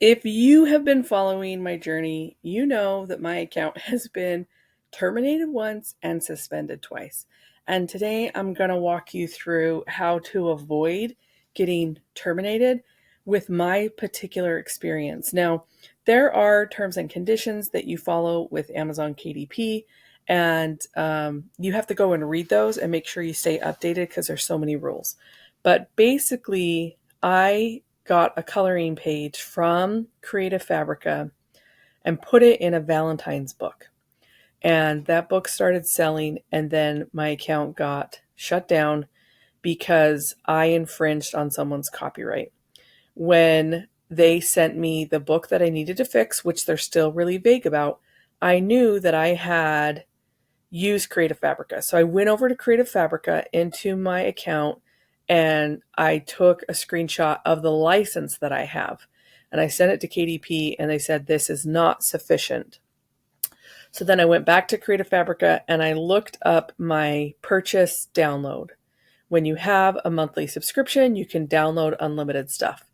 If you have been following my journey, you know that my account has been terminated once and suspended twice. And today I'm going to walk you through how to avoid getting terminated with my particular experience. Now, there are terms and conditions that you follow with Amazon KDP, and you have to go and read those and make sure you stay updated because there's so many rules. But basically, I got a coloring page from Creative Fabrica and put it in a Valentine's book. And that book started selling, and then my account got shut down because I infringed on someone's copyright. When they sent me the book that I needed to fix, which they're still really vague about, I knew that I had used Creative Fabrica. So I went over to Creative Fabrica into my account and I took a screenshot of the license that I have. And I sent it to KDP and they said, this is not sufficient. So then I went back to Creative Fabrica and I looked up my purchase download. When you have a monthly subscription, you can download unlimited stuff.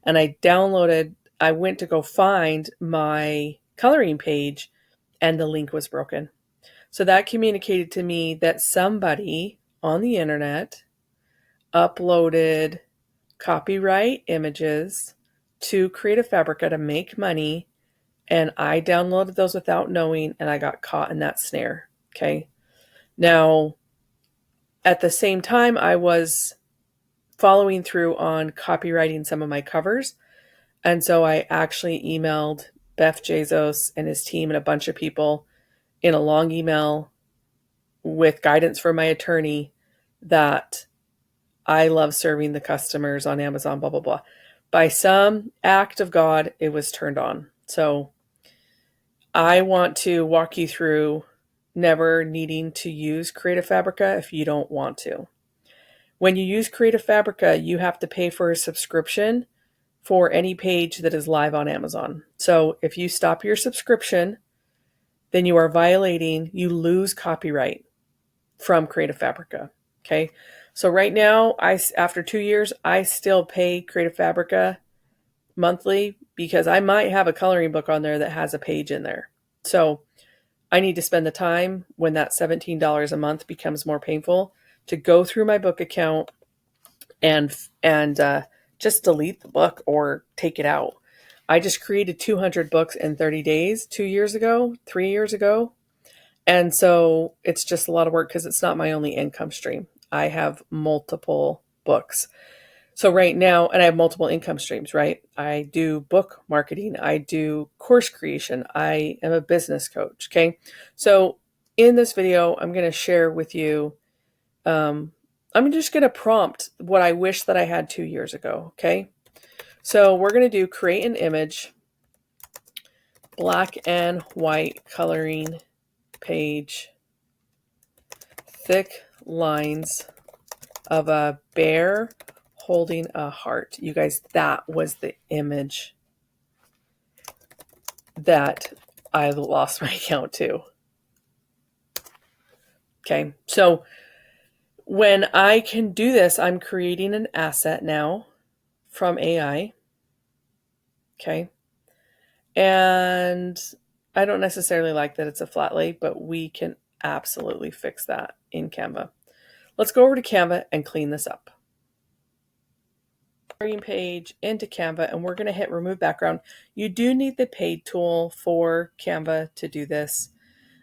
And I went to go find my coloring page and the link was broken. So that communicated to me that somebody on the internet uploaded copyright images to Creative Fabrica to make money, and I downloaded those without knowing, and I got caught in that snare. Okay. Now, at the same time, I was following through on copywriting some of my covers, and so I actually emailed Beth Bezos and his team and a bunch of people in a long email with guidance from my attorney that I love serving the customers on Amazon, blah, blah, blah. By some act of God, it was turned on. So I want to walk you through never needing to use Creative Fabrica if you don't want to. When you use Creative Fabrica, you have to pay for a subscription for any page that is live on Amazon. So if you stop your subscription, then you you lose copyright from Creative Fabrica. Okay. So right now, after 2 years, I still pay Creative Fabrica monthly because I might have a coloring book on there that has a page in there. So I need to spend the time when that $17 a month becomes more painful to go through my book account and just delete the book or take it out. I just created 200 books in 30 days 3 years ago. And so it's just a lot of work because it's not my only income stream. I have multiple books. So right now, and I have multiple income streams, right? I do book marketing. I do course creation. I am a business coach. Okay. So in this video, I'm going to share with you, I'm just going to prompt what I wish that I had 2 years ago. Okay. So we're going to do create an image, black and white coloring page, thick lines of a bear holding a heart. You guys, that was the image that I lost my account to. Okay, so when I can do this, I'm creating an asset now from AI. Okay, and I don't necessarily like that it's a flat lay, but we can absolutely fix that in Canva. Let's go over to Canva and clean this up. Page into Canva, and we're going to hit remove background. You do need the paid tool for Canva to do this,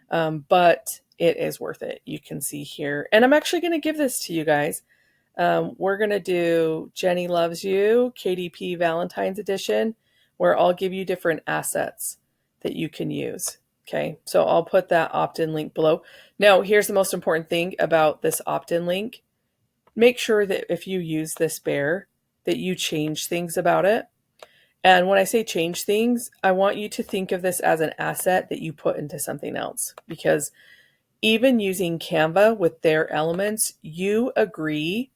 but it is worth it. You can see here, and I'm actually going to give this to you guys. We're going to do Jenny Loves You KDP Valentine's Edition, where I'll give you different assets that you can use. Okay, so I'll put that opt-in link below. Now, here's the most important thing about this opt-in link. Make sure that if you use this bear, that you change things about it. And when I say change things, I want you to think of this as an asset that you put into something else, because even using Canva with their elements, you agree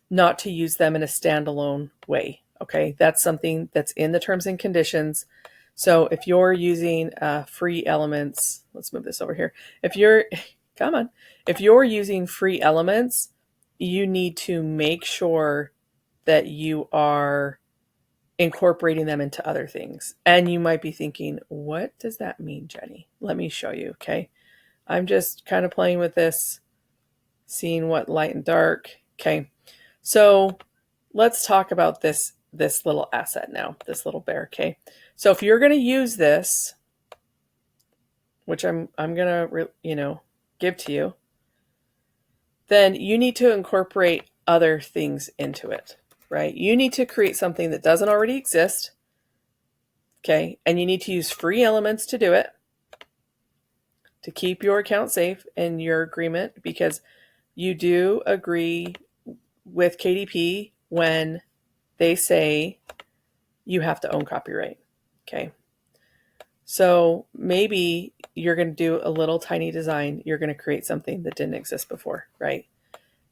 not to use them in a standalone way. Okay, that's something that's in the terms and conditions. So if you're using free elements, let's move this over here. If you're using free elements, you need to make sure that you are incorporating them into other things. And you might be thinking, what does that mean, Jenny? Let me show you, okay? I'm just kind of playing with this, seeing what light and dark. Okay, so let's talk about this little asset now, this little bear. Okay, so if you're going to use this, which I'm going to give to you, then you need to incorporate other things into it, right? You need to create something that doesn't already exist. Okay, and you need to use free elements to do it, to keep your account safe in your agreement, because you do agree with KDP when they say you have to own copyright. Okay. So maybe you're going to do a little tiny design. You're going to create something that didn't exist before, right?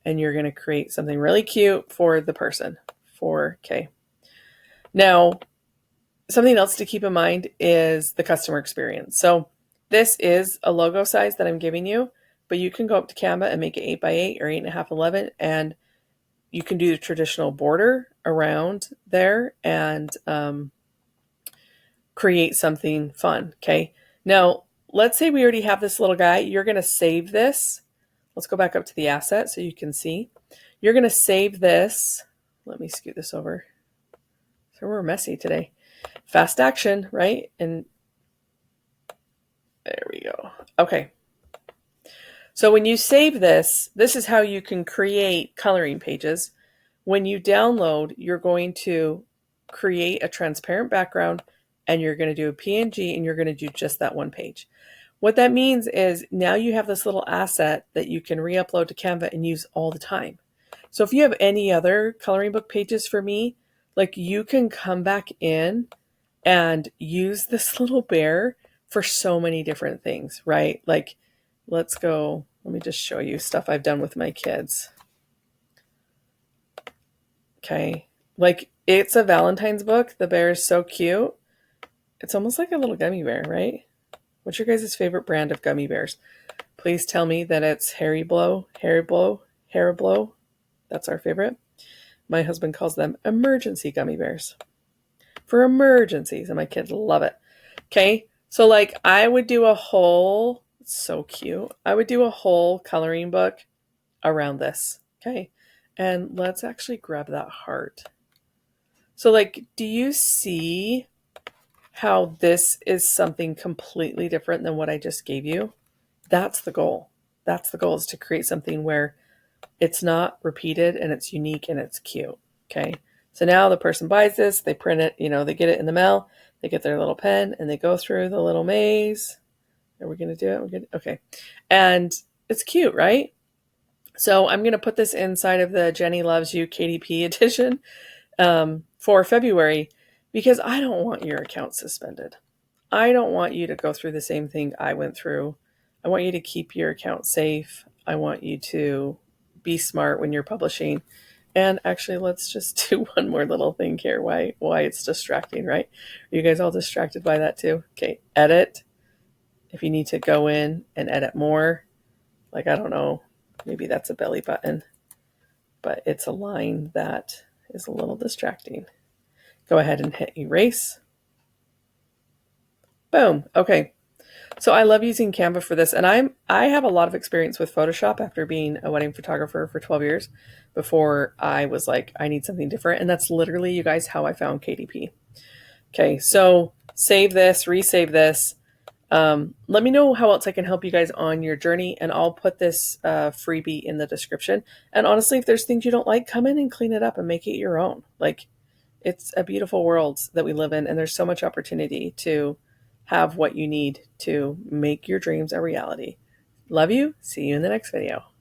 And you're going to create something really cute for the person. Okay. Now, something else to keep in mind is the customer experience. So this is a logo size that I'm giving you, but you can go up to Canva and make it 8x8 or 8.5, 11, and you can do the traditional border around there and create something fun. Okay. Now, let's say we already have this little guy. You're going to save this. Let's go back up to the asset so you can see. You're going to save this. Let me scoot this over. So we're messy today. Fast action, right? And there we go. Okay. So when you save this, this is how you can create coloring pages. When you download, you're going to create a transparent background and you're going to do a PNG and you're going to do just that one page. What that means is now you have this little asset that you can re-upload to Canva and use all the time. So if you have any other coloring book pages for me, like you can come back in and use this little bear for so many different things, right? Like, let's go. Let me just show you stuff I've done with my kids. Okay. Like, it's a Valentine's book. The bear is so cute. It's almost like a little gummy bear, right? What's your guys' favorite brand of gummy bears? Please tell me that it's Haribo. That's our favorite. My husband calls them emergency gummy bears for emergencies, and my kids love it. Okay. So like I would do a whole, so cute. I would do a whole coloring book around this. Okay. And let's actually grab that heart. So like, do you see how this is something completely different than what I just gave you? That's the goal. That's the goal, is to create something where it's not repeated and it's unique and it's cute. Okay. So now the person buys this, they print it, they get it in the mail, they get their little pen and they go through the little maze. Are we going to do it? Okay. And it's cute, right? So I'm going to put this inside of the Jenny Loves You KDP edition for February, because I don't want your account suspended. I don't want you to go through the same thing I went through. I want you to keep your account safe. I want you to be smart when you're publishing. And actually, let's just do one more little thing here. Why it's distracting, right? Are you guys all distracted by that too? Okay, edit. If you need to go in and edit more, like, I don't know, maybe that's a belly button, but it's a line that is a little distracting. Go ahead and hit erase. Boom. Okay. So I love using Canva for this, and I have a lot of experience with Photoshop after being a wedding photographer for 12 years before I was like, I need something different. And that's literally, you guys, how I found KDP. Okay, so save this, resave this. Let me know how else I can help you guys on your journey, and I'll put this freebie in the description. And honestly, if there's things you don't like, come in and clean it up and make it your own. Like, it's a beautiful world that we live in, and there's so much opportunity to have what you need to make your dreams a reality. Love you. See you in the next video.